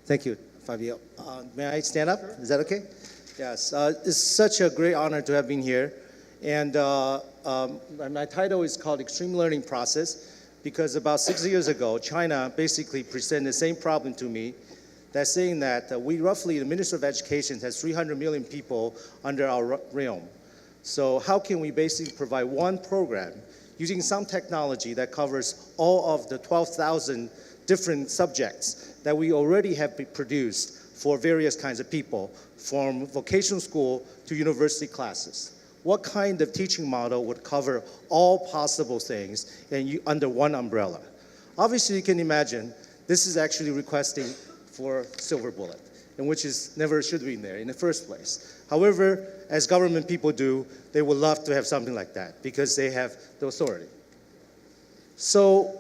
Thank you, Fabio. May I stand up? Is that okay? Yes, it's such a great honor to have been here. And my title is called Extreme Learning Process because about 6 years ago, China basically presented the same problem to me. That's saying that we roughly, the Ministry of Education has 300 million people under our realm. So how can we basically provide one program using some technology that covers all of the 12,000 different subjects that we already have produced for various kinds of people, from vocational school to university classes? What kind of teaching model would cover all possible things and under one umbrella? Obviously, you can imagine this is actually requesting for silver bullet, and which is never should be in there in the first place. However, as government people do, they would love to have something like that because they have the authority. So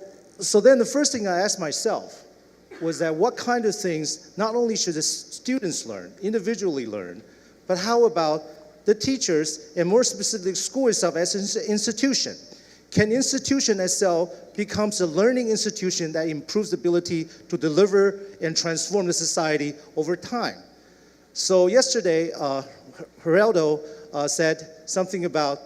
then the first thing I asked myself was that what kind of things not only should the students learn, individually learn, but how about the teachers, and more specifically school itself as an institution? Can institution itself becomes a learning institution that improves the ability to deliver and transform the society over time? So yesterday, Geraldo said something about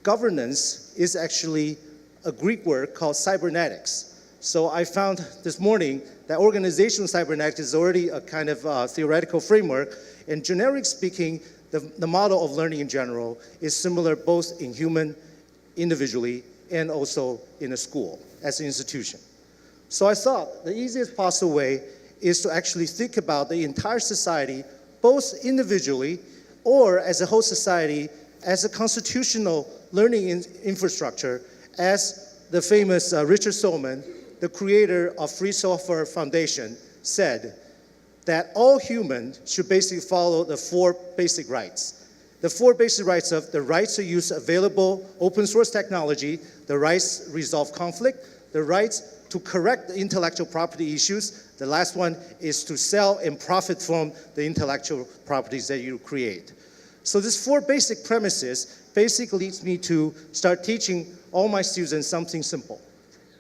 governance is actually a Greek word called cybernetics. So I found this morning that organizational cybernetics is already a kind of theoretical framework, and generically speaking, the model of learning in general is similar both in human, individually, and also in a school as an institution. So I thought the easiest possible way is to actually think about the entire society, both individually or as a whole society, as a constitutional learning infrastructure, as the famous Richard Stallman, the creator of Free Software Foundation, said that all humans should basically follow the 4 basic rights. The 4 basic rights of the rights to use available open source technology, the rights to resolve conflict, the rights to correct the intellectual property issues. The last one is to sell and profit from the intellectual properties that you create. So these 4 basic premises basically leads me to start teaching all my students something simple.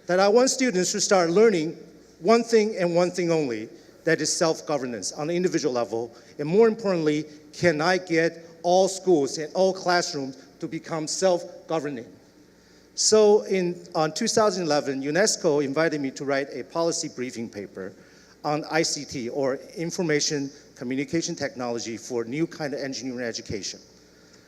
That I want students to start learning one thing and one thing only, that is self-governance on the individual level. And more importantly, can I get all schools and all classrooms to become self-governing? So on 2011, UNESCO invited me to write a policy briefing paper on ICT, or Information Communication Technology, for new kind of engineering education.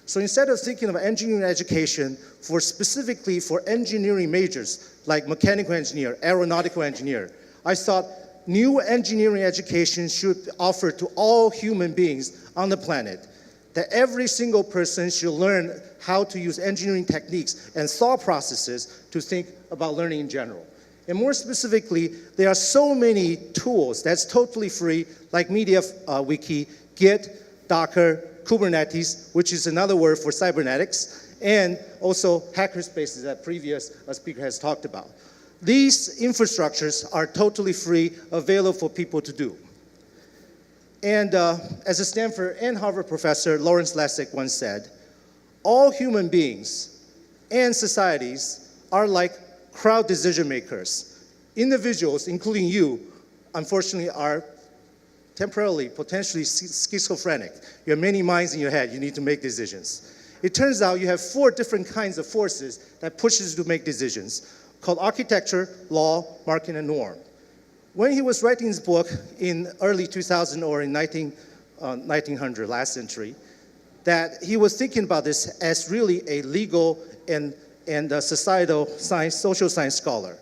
So instead of thinking of engineering education specifically for engineering majors, like mechanical engineer, aeronautical engineer, I thought new engineering education should offer to all human beings on the planet, that every single person should learn how to use engineering techniques and thought processes to think about learning in general. And more specifically, there are so many tools that's totally free, like MediaWiki, Git, Docker, Kubernetes, which is another word for cybernetics, and also hackerspaces that previous speaker has talked about. These infrastructures are totally free, available for people to do. And as a Stanford and Harvard professor, Lawrence Lessig once said, all human beings and societies are like crowd decision makers. Individuals, including you, unfortunately are temporarily, potentially schizophrenic. You have many minds in your head, you need to make decisions. It turns out you have 4 different kinds of forces that pushes you to make decisions, called architecture, law, market, and norm. When he was writing his book in early 2000 or in 1900, last century, that he was thinking about this as really a legal and a societal science, social science scholar.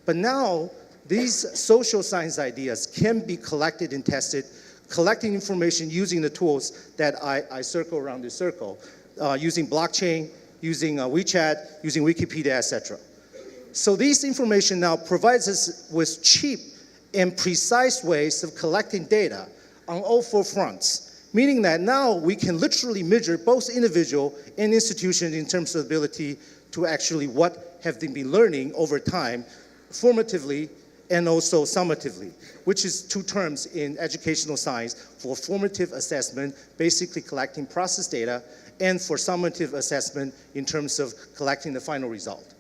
But now, these social science ideas can be collected and tested, collecting information using the tools that I circle around this circle, using blockchain, using WeChat, using Wikipedia, etc. So these information now provides us with cheap and precise ways of collecting data on all 4 fronts, meaning that now we can literally measure both individual and institutions in terms of ability to actually what have they been learning over time, formatively and also summatively, which is 2 terms in educational science for formative assessment, basically collecting process data, and for summative assessment in terms of collecting the final result.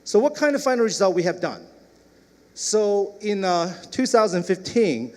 So what kind of final result we have done? So in 2015,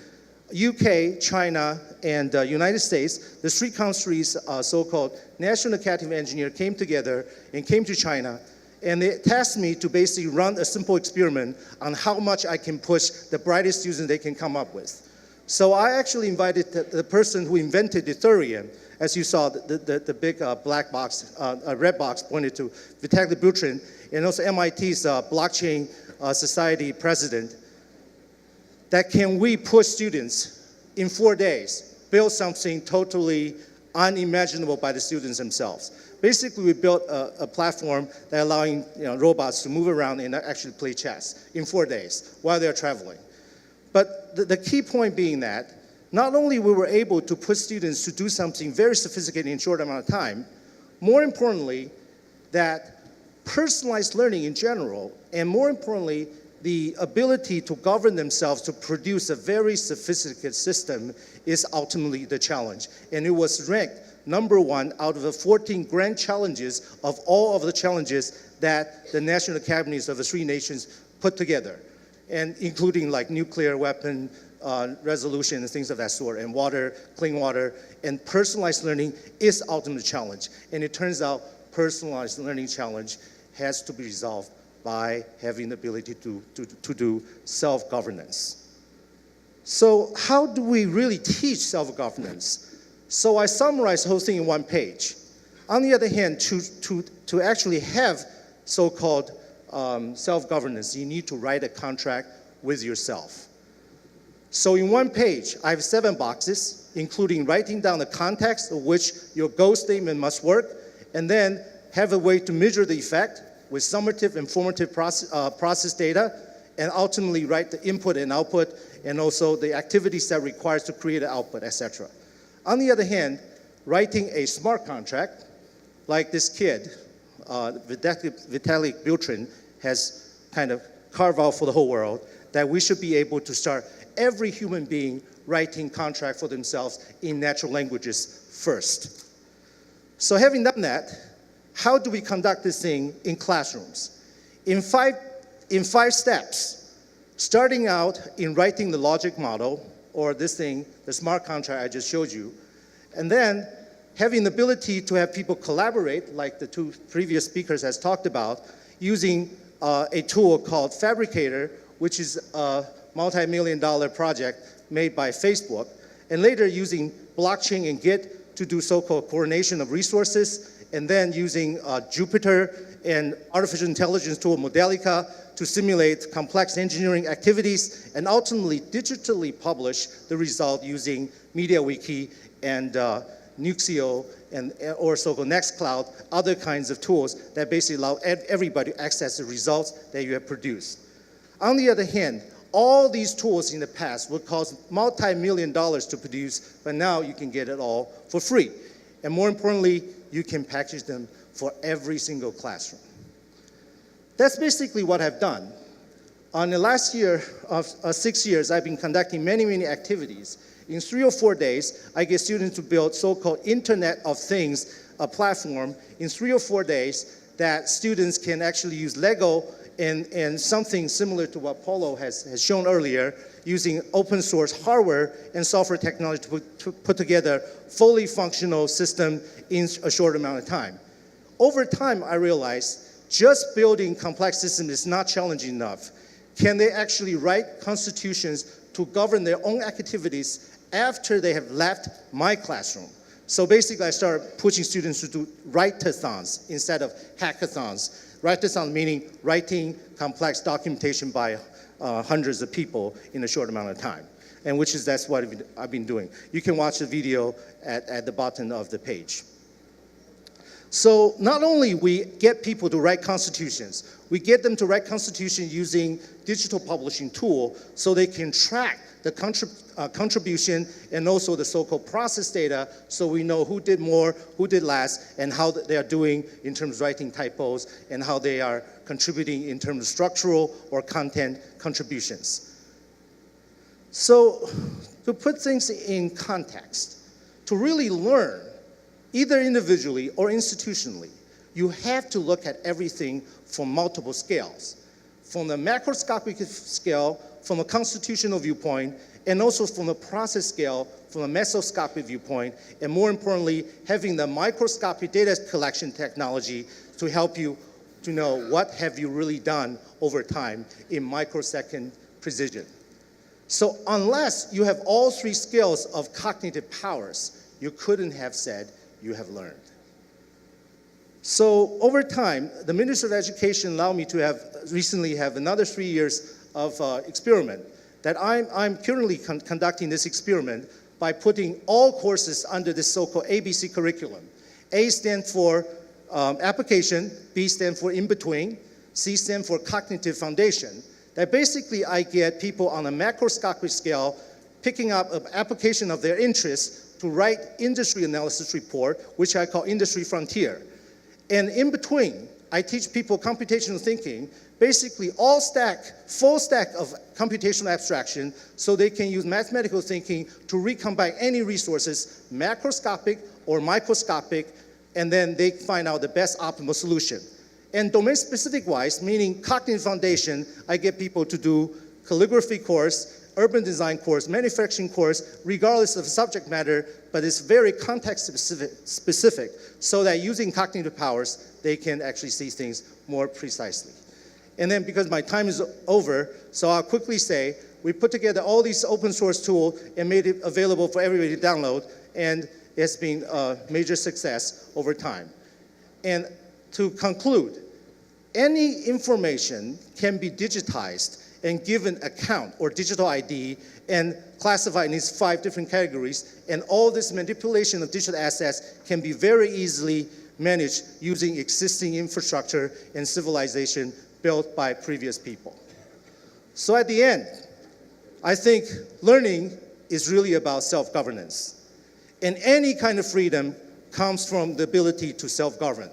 UK, China, and United States, the three countries' so-called National Academy of Engineers came together and came to China, and they tasked me to basically run a simple experiment on how much I can push the brightest students they can come up with. So I actually invited the person who invented deuterium, as you saw, the big black box, red box pointed to Vitalik Buterin, and also MIT's blockchain society president, that can we push students in 4 days, build something totally unimaginable by the students themselves. Basically, we built a platform that allowing robots to move around and actually play chess in 4 days while they're traveling. But the key point being that not only we were able to put students to do something very sophisticated in a short amount of time, more importantly, that personalized learning in general, and more importantly, the ability to govern themselves to produce a very sophisticated system is ultimately the challenge. And it was ranked #1 out of the 14 grand challenges of all of the challenges that the national academies of the three nations put together, and including like nuclear weapon resolution and things of that sort, and water, clean water, and personalized learning is ultimate challenge. And it turns out personalized learning challenge has to be resolved by having the ability to do self-governance. So how do we really teach self-governance? So I summarized the whole thing in one page. On the other hand, to actually have so-called self-governance, you need to write a contract with yourself. So in one page, I have 7 boxes, including writing down the context of which your goal statement must work, and then have a way to measure the effect with summative and formative process data, and ultimately write the input and output, and also the activities that requires to create an output, etc. On the other hand, writing a smart contract, like this kid, Vitalik Buterin, has kind of carved out for the whole world, that we should be able to start every human being writing contract for themselves in natural languages first. So having done that, how do we conduct this thing in classrooms? In five steps, starting out in writing the logic model, or this thing, the smart contract I just showed you, and then having the ability to have people collaborate, like the 2 previous speakers has talked about, using a tool called Fabricator, which is a multi-million-dollar project made by Facebook, and later using blockchain and Git to do so-called coordination of resources, and then using Jupyter and artificial intelligence tool Modelica to simulate complex engineering activities, and ultimately digitally publish the result using MediaWiki and Nuxio or so-called Nextcloud, other kinds of tools that basically allow everybody to access the results that you have produced. On the other hand, all these tools in the past would cost multi-million dollars to produce, but now you can get it all for free. And more importantly, you can package them for every single classroom. That's basically what I've done. On the last year of 6 years, I've been conducting many activities. In 3 or 4 days, I get students to build so-called Internet of Things, a platform, in 3 or 4 days that students can actually use Lego and something similar to what Paulo has shown earlier, using open source hardware and software technology to put together fully functional system in a short amount of time. Over time, I realized just building complex systems is not challenging enough. Can they actually write constitutions to govern their own activities after they have left my classroom? So basically, I started pushing students to do write-a-thons instead of hackathons. Write-a-thon meaning writing complex documentation by hundreds of people in a short amount of time, and that's what I've been doing. You can watch the video at the bottom of the page. So not only we get people to write constitutions, we get them to write constitutions using digital publishing tool so they can track the contribution and also the so-called process data, so we know who did more, who did less, and how they are doing in terms of writing typos, and how they are contributing in terms of structural or content contributions. So to put things in context, to really learn, either individually or institutionally, you have to look at everything from multiple scales. From the macroscopic scale, from a constitutional viewpoint, and also from a process scale, from a mesoscopic viewpoint, and more importantly, having the microscopic data collection technology to help you to know what have you really done over time in microsecond precision. So unless you have all three skills of cognitive powers, you couldn't have said you have learned. So over time, the Ministry of Education allowed me to recently have another 3 years of experiment that I'm currently conducting this experiment by putting all courses under this so-called ABC curriculum. A stands for application, B stands for in-between, C stands for cognitive foundation. That basically I get people on a macroscopic scale picking up an application of their interest to write industry analysis report, which I call industry frontier. And in between, I teach people computational thinking, basically full stack of computational abstraction, so they can use mathematical thinking to recombine any resources, macroscopic or microscopic, and then they find out the best optimal solution. And domain-specific wise, meaning cognitive foundation, I get people to do calligraphy course, urban design course, manufacturing course, regardless of subject matter, but it's very context specific, so that using cognitive powers, they can actually see things more precisely. And then because my time is over, so I'll quickly say, we put together all these open source tools and made it available for everybody to download, and it's been a major success over time. And to conclude, any information can be digitized and given account or digital ID and classified in these 5 different categories, and all this manipulation of digital assets can be very easily managed using existing infrastructure and civilization built by previous people. So at the end, I think learning is really about self-governance. And any kind of freedom comes from the ability to self-govern.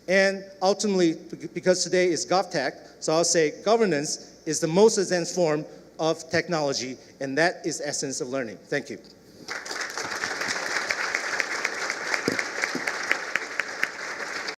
And ultimately, because today is GovTech, so I'll say governance is the most advanced form of technology, and that is the essence of learning. Thank you.